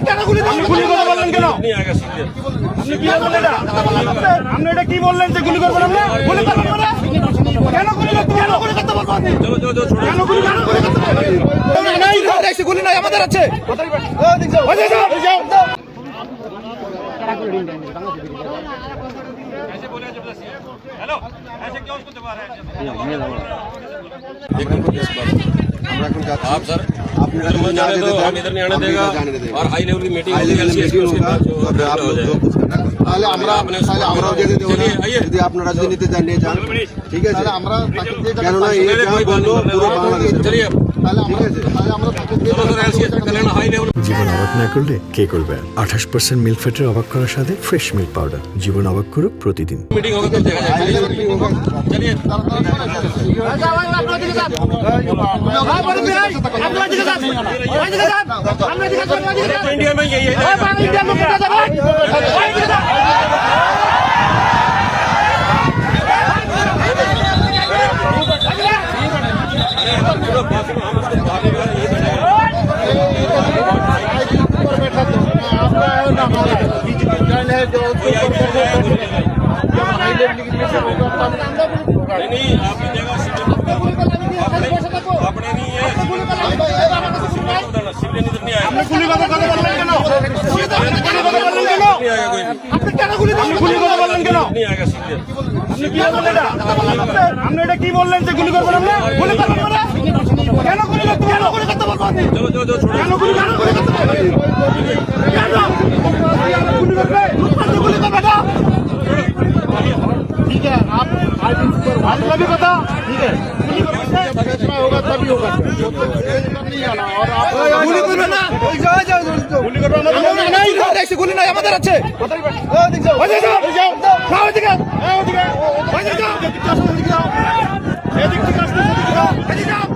কেন গুলি করতে বললেন কেন? আপনি কি বললেন এটা? আপনি এটা কি বললেন যে গুলি করবেন? আপনি গুলি করবেন মানে কেন গুলি করতে বলবো? আপনি কেন গুলি করতে বলবেন? নাই গুলি নাই আমাদের আছে। हेलो ऐसे क्यों उसको दबा रहे हैं? आप सर आप इधर मत जाने दो, हम इधर नहीं आने देगा और हाई लेवल की मीटिंग যদি আপনারা রাজনীতিতে জানিয়ে যান, ঠিক আছে, কেননা এই বললো পুরো বাংলাদেশ। चलिए জীবন অবাক না করলে কে করবে? 28% মিল্ক ফ্যাটের অবাক করার সাথে ফ্রেশ মিল্ক পাউডার। জীবন অবাক করুক প্রতিদিন। मीटिंग होगा तो देखा जाएगा। चलिए इंडिया में यही है। नहीं आपकी जगह अपने नहीं है, सिविलियन इधर नहीं आएगा। গুলি করতে বললেন কেন? আপনি কেন গুলি বললেন কেন? नहीं आएगा सिविलियन। আপনি কি বললেন এটা? আপনি এটা কি বললেন যে গুলি করবেন? আপনি গুলি করবেন মানে কেন গুলি করতে বলবো? আপনি चलो কেন গুলি করতে বলবো? কেন गुली करবে? गुली करবে ना? ठीक है, आप आज भी पता, ठीक है, फैसला होगा तभी होगा। नहीं आना और आप गुली करবে ना? गुली करবে না? নাই ऐसे गुली নাই আমাদের আছে। ওদিকে যাও, ওদিকে যাও, এদিকে থেকে আসতে, এদিকে যাও।